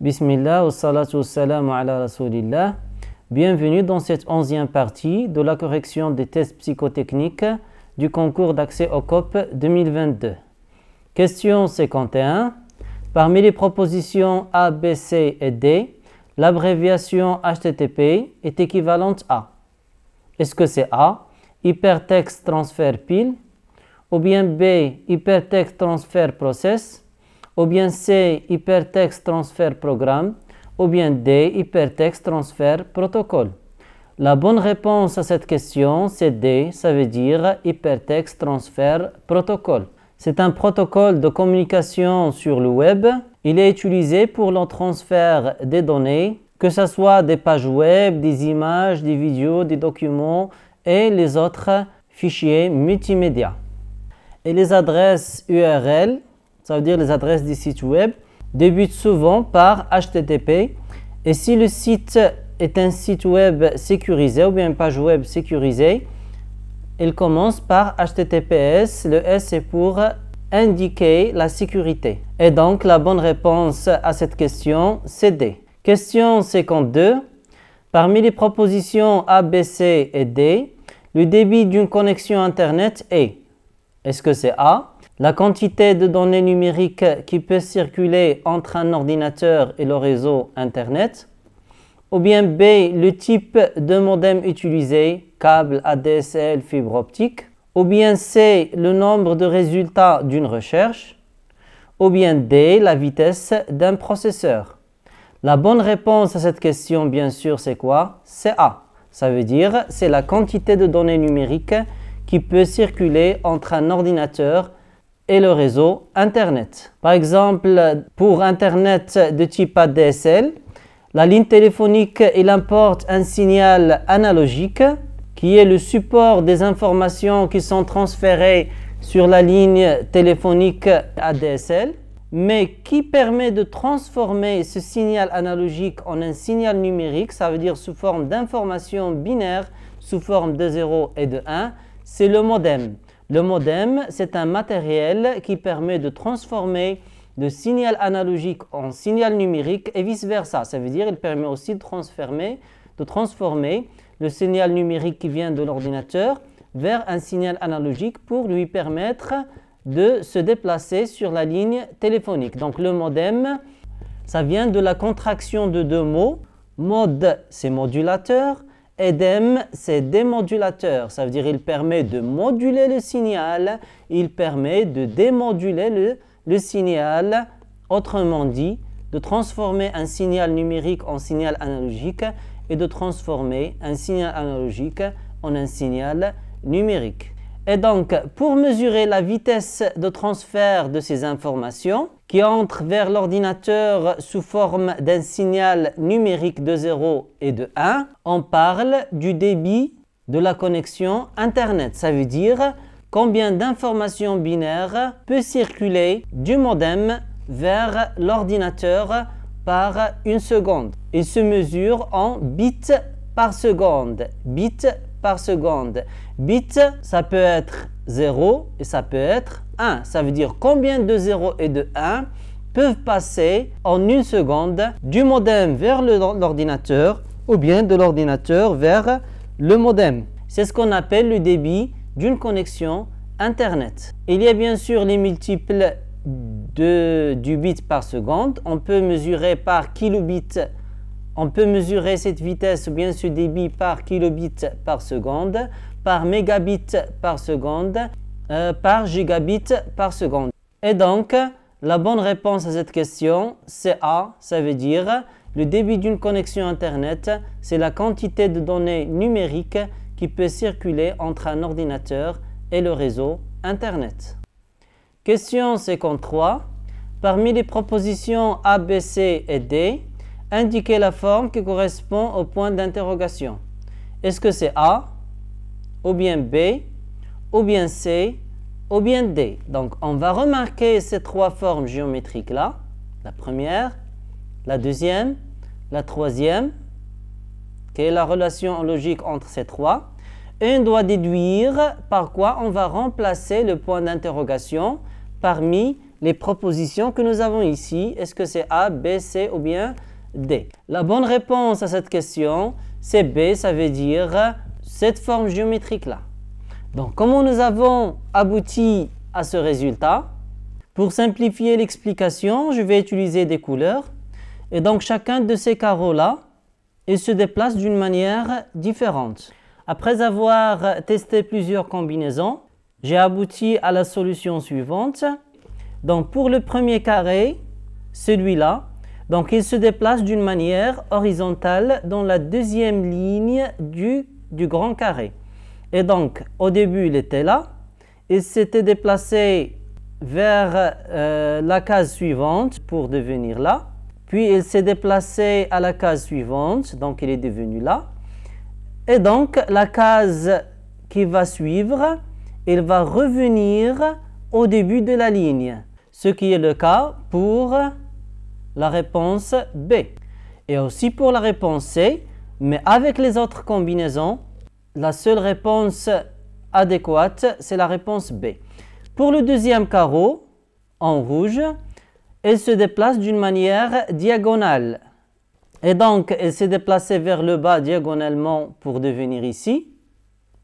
Bismillah, wa salatu wa salamu ala rasulillah. Bienvenue dans cette 11e partie de la correction des tests psychotechniques du concours d'accès au COP 2022. Question 51. Parmi les propositions A, B, C et D, l'abréviation HTTP est équivalente à. Est-ce que c'est A, Hypertext Transfer Pile, ou bien B, Hypertext Transfer Process, ou bien C, Hypertext Transfer Programme, ou bien D, Hypertext Transfer Protocol. La bonne réponse à cette question, c'est D, ça veut dire Hypertext Transfer Protocol. C'est un protocole de communication sur le web. Il est utilisé pour le transfert des données, que ce soit des pages web, des images, des vidéos, des documents et les autres fichiers multimédia. Et les adresses URL, ça veut dire les adresses des sites web, débutent souvent par HTTP. Et si le site est un site web sécurisé ou bien une page web sécurisée, il commence par HTTPS. Le S est pour indiquer la sécurité. Et donc, la bonne réponse à cette question, c'est D. Question 52. Parmi les propositions A, B, C et D, le débit d'une connexion Internet est. Est-ce que c'est A, la quantité de données numériques qui peut circuler entre un ordinateur et le réseau Internet? Ou bien B, le type de modem utilisé, câble, ADSL, fibre optique? Ou bien C, le nombre de résultats d'une recherche? Ou bien D, la vitesse d'un processeur? La bonne réponse à cette question, bien sûr, c'est quoi? C'est A. Ça veut dire c'est la quantité de données numériques qui peut circuler entre un ordinateur et le réseau Internet. Par exemple, pour Internet de type ADSL, la ligne téléphonique, il importe un signal analogique qui est le support des informations qui sont transférées sur la ligne téléphonique ADSL, mais qui permet de transformer ce signal analogique en un signal numérique, ça veut dire sous forme d'informations binaires, sous forme de 0 et de 1, c'est le modem. Le modem, c'est un matériel qui permet de transformer le signal analogique en signal numérique et vice-versa. Ça veut dire qu'il permet aussi de transformer le signal numérique qui vient de l'ordinateur vers un signal analogique pour lui permettre de se déplacer sur la ligne téléphonique. Donc le modem, ça vient de la contraction de deux mots. Mod, c'est modulateur. Et dem, c'est démodulateur. Ça veut dire qu'il permet de moduler le signal, il permet de démoduler le signal. Autrement dit, de transformer un signal numérique en signal analogique et de transformer un signal analogique en un signal numérique. Et donc, pour mesurer la vitesse de transfert de ces informations qui entrent vers l'ordinateur sous forme d'un signal numérique de 0 et de 1, on parle du débit de la connexion Internet. Ça veut dire combien d'informations binaires peut circuler du modem vers l'ordinateur par une seconde. Il se mesure en bits par seconde. Bits par seconde. Bit, ça peut être 0 et ça peut être 1. Ça veut dire combien de 0 et de 1 peuvent passer en une seconde du modem vers l'ordinateur ou bien de l'ordinateur vers le modem. C'est ce qu'on appelle le débit d'une connexion Internet. Il y a bien sûr les multiples du bit par seconde. On peut mesurer par kilobit. On peut mesurer cette vitesse ou bien ce débit par kilobit par seconde, par mégabit par seconde, par gigabit par seconde. Et donc, la bonne réponse à cette question, c'est A. Ça veut dire le débit d'une connexion Internet, c'est la quantité de données numériques qui peut circuler entre un ordinateur et le réseau Internet. Question 53. Parmi les propositions A, B, C et D, indiquez la forme qui correspond au point d'interrogation. Est-ce que c'est A, ou bien B, ou bien C, ou bien D? Donc, on va remarquer ces trois formes géométriques-là. La première, la deuxième, la troisième. Quelle est la relation logique entre ces trois? Et on doit déduire par quoi on va remplacer le point d'interrogation parmi les propositions que nous avons ici. Est-ce que c'est A, B, C ou bien D? La bonne réponse à cette question, c'est B, ça veut dire cette forme géométrique-là. Donc, comment nous avons abouti à ce résultat? Pour simplifier l'explication, je vais utiliser des couleurs. Et donc, chacun de ces carreaux-là, il se déplace d'une manière différente. Après avoir testé plusieurs combinaisons, j'ai abouti à la solution suivante. Donc, pour le premier carré, celui-là, donc il se déplace d'une manière horizontale dans la deuxième ligne du grand carré. Et donc, au début, il était là. Il s'était déplacé vers la case suivante pour devenir là. Puis, il s'est déplacé à la case suivante, donc il est devenu là. Et donc, la case qui va suivre, il va revenir au début de la ligne. Ce qui est le cas pour la réponse B. Et aussi pour la réponse C, mais avec les autres combinaisons, la seule réponse adéquate, c'est la réponse B. Pour le deuxième carreau, en rouge, il se déplace d'une manière diagonale. Et donc, il s'est déplacé vers le bas diagonalement pour devenir ici,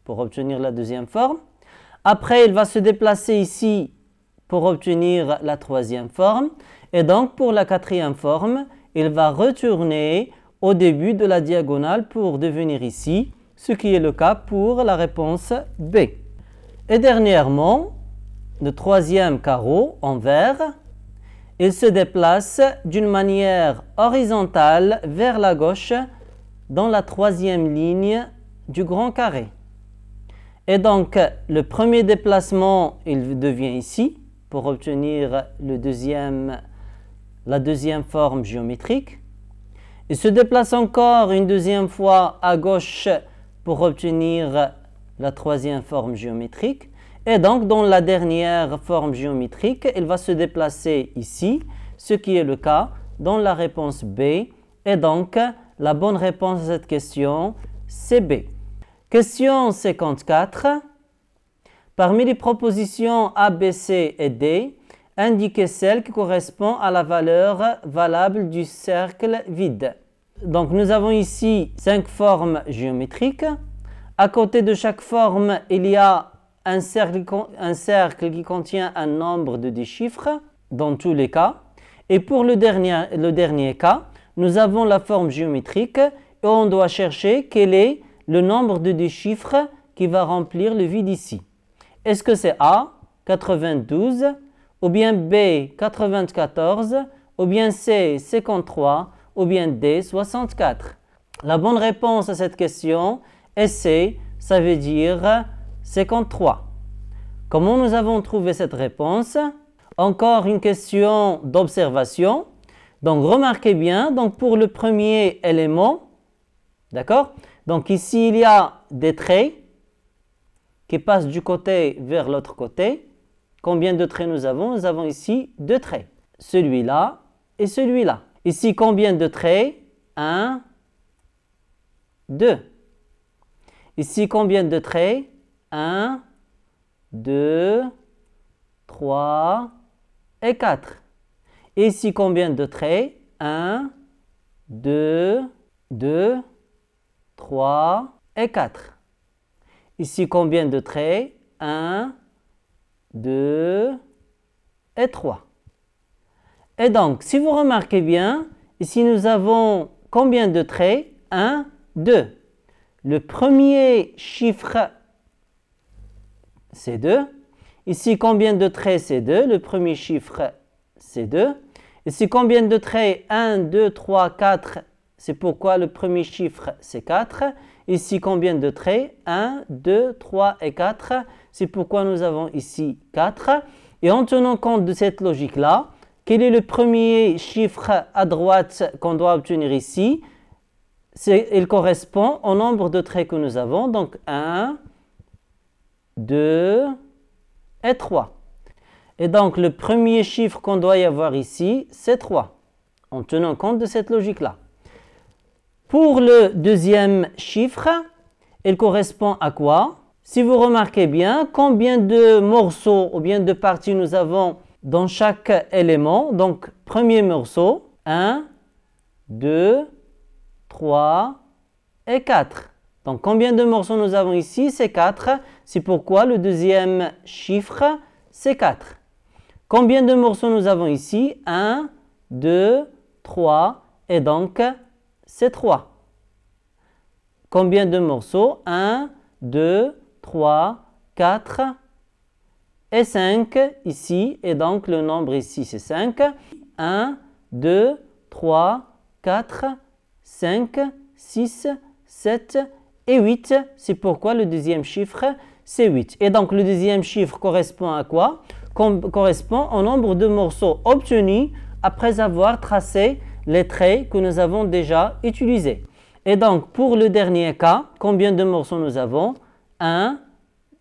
pour obtenir la deuxième forme. Après, il va se déplacer ici pour obtenir la troisième forme. Et donc, pour la quatrième forme, il va retourner au début de la diagonale pour devenir ici, ce qui est le cas pour la réponse B. Et dernièrement, le troisième carreau en vert, il se déplace d'une manière horizontale vers la gauche dans la troisième ligne du grand carré. Et donc, le premier déplacement, il devient ici pour obtenir la deuxième forme géométrique. Il se déplace encore une deuxième fois à gauche pour obtenir la troisième forme géométrique. Et donc, dans la dernière forme géométrique, il va se déplacer ici, ce qui est le cas dans la réponse B. Et donc, la bonne réponse à cette question, c'est B. Question 54. Parmi les propositions A, B, C et D, indiquez celle qui correspond à la valeur valable du cercle vide. Donc, nous avons ici 5 formes géométriques. À côté de chaque forme, il y a un cercle qui contient un nombre de 10 chiffres, dans tous les cas. Et pour le dernier cas, nous avons la forme géométrique et on doit chercher quel est le nombre de 10 chiffres qui va remplir le vide ici. Est-ce que c'est A, 92, ou bien B, 94, ou bien C, 53, ou bien D, 64? La bonne réponse à cette question est C, ça veut dire 53. Comment nous avons trouvé cette réponse? Encore une question d'observation. Donc, remarquez bien, donc pour le premier élément, d'accord? Donc, ici, il y a des traits qui passent du côté vers l'autre côté. Combien de traits nous avons? Nous avons ici 2 traits. Celui-là et celui-là. Ici, combien de traits? 1, 2. Ici, combien de traits? 1, 2, 3 et 4. Ici, combien de traits? 1, 2, 3 et 4. Ici, combien de traits? 1, 2 et 3. Et donc, si vous remarquez bien, ici, nous avons combien de traits? 1, 2. Le premier chiffre, c'est 2. Ici, combien de traits? C'est 2. Le premier chiffre, c'est 2. Ici, combien de traits? 1, 2, 3, 4. C'est pourquoi le premier chiffre, c'est 4. Ici, combien de traits? 1, 2, 3 et 4. C'est pourquoi nous avons ici 4. Et en tenant compte de cette logique-là, quel est le premier chiffre à droite qu'on doit obtenir ici? Il correspond au nombre de traits que nous avons. Donc, 1, 2 et 3. Et donc, le premier chiffre qu'on doit y avoir ici, c'est 3, en tenant compte de cette logique-là. Pour le deuxième chiffre, il correspond à quoi? Si vous remarquez bien, combien de morceaux ou bien de parties nous avons dans chaque élément. Donc, premier morceau, 1, 2, 3 et 4. Donc, combien de morceaux nous avons ici? C'est 4. C'est pourquoi le deuxième chiffre, c'est 4. Combien de morceaux nous avons ici? 1, 2, 3 et donc c'est 3. Combien de morceaux? 1, 2, 3, 4 et 5 ici et donc le nombre ici c'est 5. 1, 2, 3, 4, 5, 6, 7 et 8. C'est pourquoi le deuxième chiffre c'est 8. Et donc le deuxième chiffre correspond à quoi? Correspond au nombre de morceaux obtenus après avoir tracé les traits que nous avons déjà utilisés. Et donc pour le dernier cas, combien de morceaux nous avons? 1,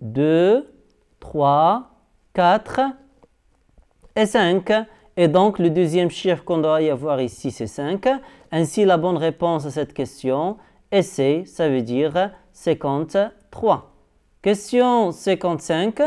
2, 3, 4 et 5. Et donc le deuxième chiffre qu'on doit y avoir ici c'est 5. Ainsi la bonne réponse à cette question est C, ça veut dire 53. Question 55.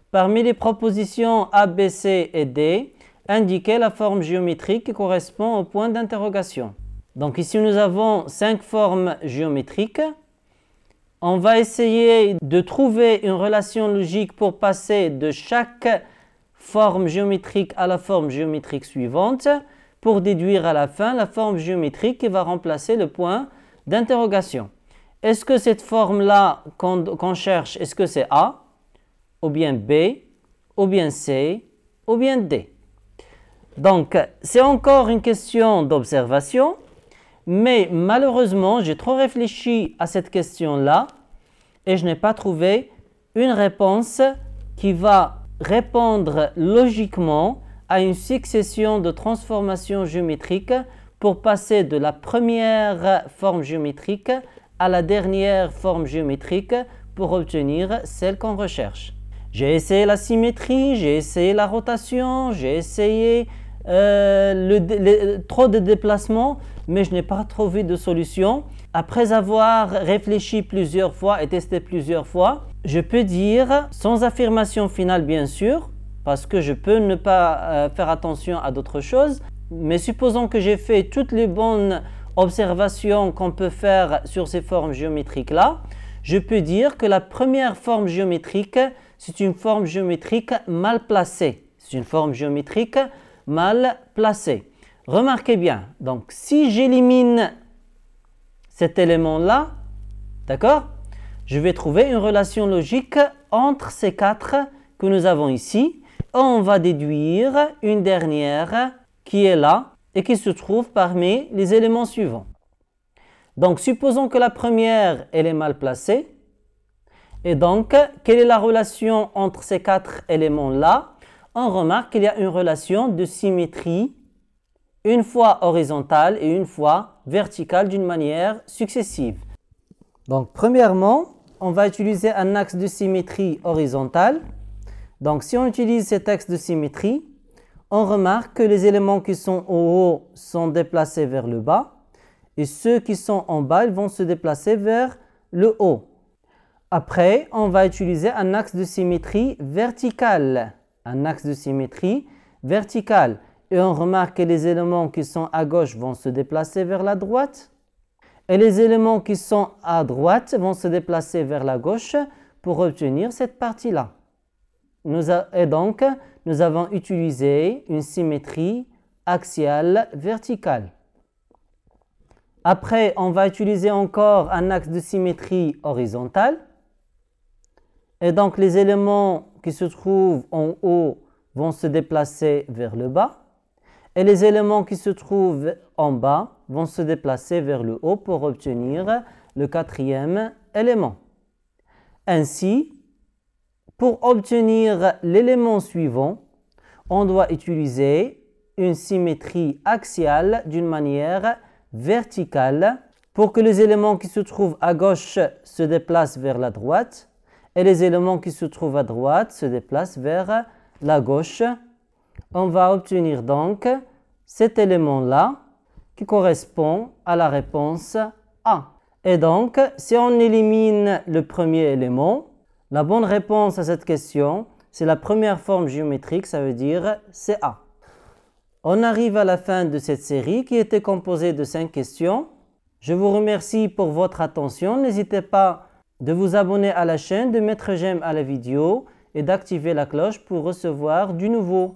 Parmi les propositions A, B, C et D, indiquez la forme géométrique qui correspond au point d'interrogation. Donc ici nous avons 5 formes géométriques. On va essayer de trouver une relation logique pour passer de chaque forme géométrique à la forme géométrique suivante pour déduire à la fin la forme géométrique qui va remplacer le point d'interrogation. Est-ce que cette forme-là qu'on cherche, est-ce que c'est A, ou bien B, ou bien C, ou bien D? Donc, c'est encore une question d'observation, mais malheureusement, j'ai trop réfléchi à cette question-là et je n'ai pas trouvé une réponse qui va répondre logiquement à une succession de transformations géométriques pour passer de la première forme géométrique à la dernière forme géométrique pour obtenir celle qu'on recherche. J'ai essayé la symétrie, j'ai essayé la rotation, j'ai essayé trop de déplacements, mais je n'ai pas trouvé de solution. Après avoir réfléchi plusieurs fois et testé plusieurs fois, je peux dire, sans affirmation finale bien sûr, parce que je peux ne pas faire attention à d'autres choses, mais supposons que j'ai fait toutes les bonnes observations qu'on peut faire sur ces formes géométriques-là, je peux dire que la première forme géométrique, c'est une forme géométrique mal placée. C'est une forme géométrique mal placée. Remarquez bien, donc si j'élimine cet élément-là, d'accord, je vais trouver une relation logique entre ces 4 que nous avons ici. On va déduire une dernière qui est là et qui se trouve parmi les éléments suivants. Donc, supposons que la première, elle est mal placée. Et donc, quelle est la relation entre ces 4 éléments-là? On remarque qu'il y a une relation de symétrie, une fois horizontale et une fois verticale d'une manière successive. Donc, premièrement, on va utiliser un axe de symétrie horizontale. Donc, si on utilise cet axe de symétrie, on remarque que les éléments qui sont au haut sont déplacés vers le bas et ceux qui sont en bas ils vont se déplacer vers le haut. Après, on va utiliser un axe de symétrie verticale. Un axe de symétrie verticale. Et on remarque que les éléments qui sont à gauche vont se déplacer vers la droite et les éléments qui sont à droite vont se déplacer vers la gauche pour obtenir cette partie-là. Et donc, nous avons utilisé une symétrie axiale verticale. Après, on va utiliser encore un axe de symétrie horizontale. Et donc, les éléments qui se trouvent en haut vont se déplacer vers le bas. Et les éléments qui se trouvent en bas vont se déplacer vers le haut pour obtenir le 4e élément. Ainsi, pour obtenir l'élément suivant, on doit utiliser une symétrie axiale d'une manière verticale pour que les éléments qui se trouvent à gauche se déplacent vers la droite et les éléments qui se trouvent à droite se déplacent vers la gauche. On va obtenir donc cet élément-là qui correspond à la réponse A. Et donc, si on élimine le premier élément, la bonne réponse à cette question, c'est la première forme géométrique, ça veut dire CA. On arrive à la fin de cette série qui était composée de 5 questions. Je vous remercie pour votre attention. N'hésitez pas de vous abonner à la chaîne, de mettre j'aime à la vidéo et d'activer la cloche pour recevoir du nouveau.